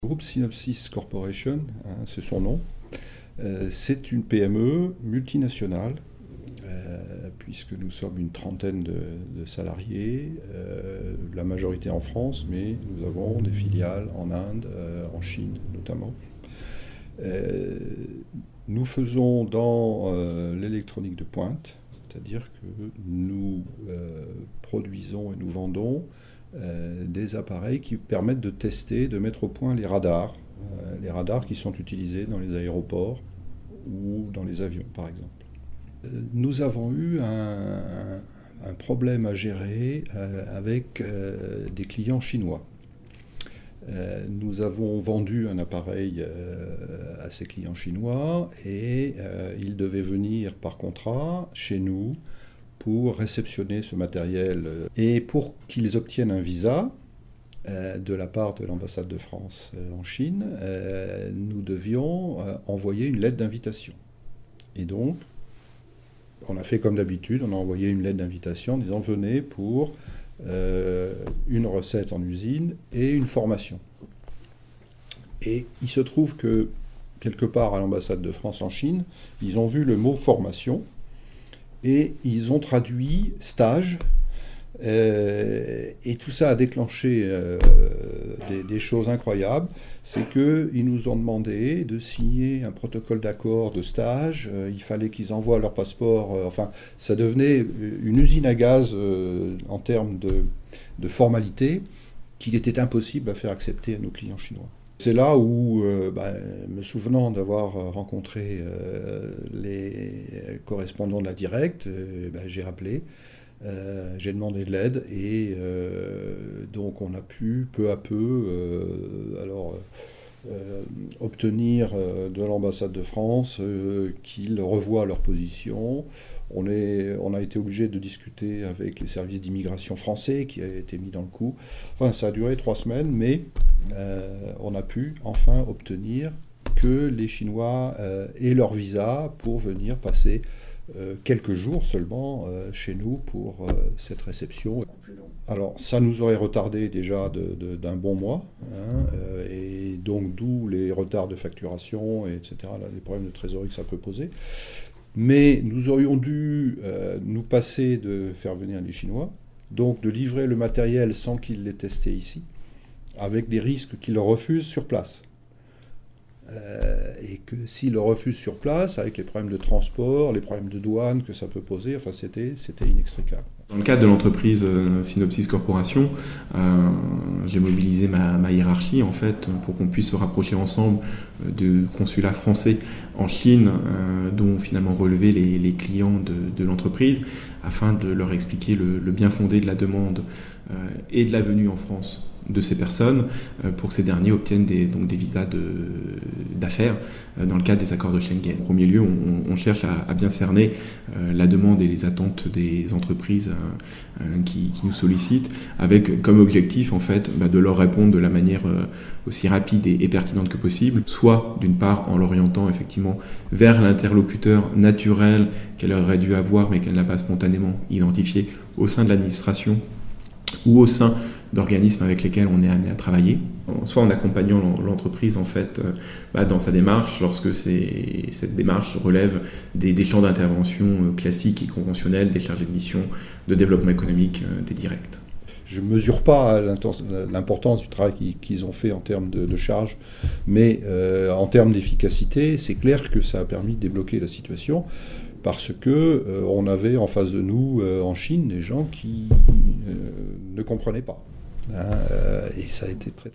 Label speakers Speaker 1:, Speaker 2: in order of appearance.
Speaker 1: Le groupe Synopsys Corporation, c'est son nom, c'est une PME multinationale, puisque nous sommes une trentaine de salariés, la majorité en France, mais nous avons des filiales en Inde, en Chine notamment. Nous faisons dans l'électronique de pointe, c'est-à-dire que nous produisons et nous vendons des appareils qui permettent de tester, de mettre au point les radars qui sont utilisés dans les aéroports ou dans les avions par exemple. Nous avons eu un problème à gérer avec des clients chinois. Nous avons vendu un appareil à ces clients chinois et ils devaient venir par contrat chez nous pour réceptionner ce matériel. Et pour qu'ils obtiennent un visa de la part de l'ambassade de France en Chine, nous devions envoyer une lettre d'invitation. Et donc, on a fait comme d'habitude, on a envoyé une lettre d'invitation en disant « Venez pour une recette en usine et une formation ». Et il se trouve que, quelque part à l'ambassade de France en Chine, ils ont vu le mot « formation » et ils ont traduit « stage ». Et tout ça a déclenché des choses incroyables. C'est qu'ils nous ont demandé de signer un protocole d'accord de stage. Il fallait qu'ils envoient leur passeport. Enfin, ça devenait une usine à gaz en termes de formalités qu'il était impossible à faire accepter à nos clients chinois. C'est là où, me souvenant d'avoir rencontré les correspondants de la Directe, j'ai appelé. J'ai demandé de l'aide et donc on a pu peu à peu obtenir de l'ambassade de France qu'ils revoient leur position. On a été obligé de discuter avec les services d'immigration français qui a été mis dans le coup. Enfin, ça a duré 3 semaines, mais on a pu enfin obtenir que les Chinois aient leur visa pour venir passer quelques jours seulement chez nous pour cette réception. Alors ça nous aurait retardé déjà d'un bon mois, et donc d'où les retards de facturation, etc., là, les problèmes de trésorerie que ça peut poser. Mais nous aurions dû nous passer de faire venir les Chinois, donc de livrer le matériel sans qu'ils l'aient testé ici, avec des risques qu'ils le refusent sur place. Et que s'ils le refusent sur place, avec les problèmes de transport, les problèmes de douane que ça peut poser, enfin c'était inextricable.
Speaker 2: Dans le cadre de l'entreprise Synopsys Corporation, j'ai mobilisé ma hiérarchie en fait pour qu'on puisse se rapprocher ensemble du consulat français en Chine, dont finalement relevaient les clients de l'entreprise, afin de leur expliquer le bien fondé de la demande et de la venue en France de ces personnes pour que ces derniers obtiennent des visas d'affaires dans le cadre des accords de Schengen. En premier lieu, on cherche à bien cerner la demande et les attentes des entreprises qui nous sollicitent, avec comme objectif en fait de leur répondre de la manière aussi rapide et pertinente que possible, soit d'une part en l'orientant effectivement vers l'interlocuteur naturel qu'elle aurait dû avoir mais qu'elle n'a pas spontanément identifié au sein de l'administration ou au sein d'organismes avec lesquels on est amené à travailler, soit en accompagnant l'entreprise en fait dans sa démarche lorsque cette démarche relève des champs d'intervention classiques et conventionnels des chargés de mission de développement économique des directs.
Speaker 1: Je ne mesure pas l'importance du travail qu'ils ont fait en termes de charge, mais en termes d'efficacité, c'est clair que ça a permis de débloquer la situation, parce que on avait en face de nous en Chine des gens qui ne comprenaient pas. Et ça a été très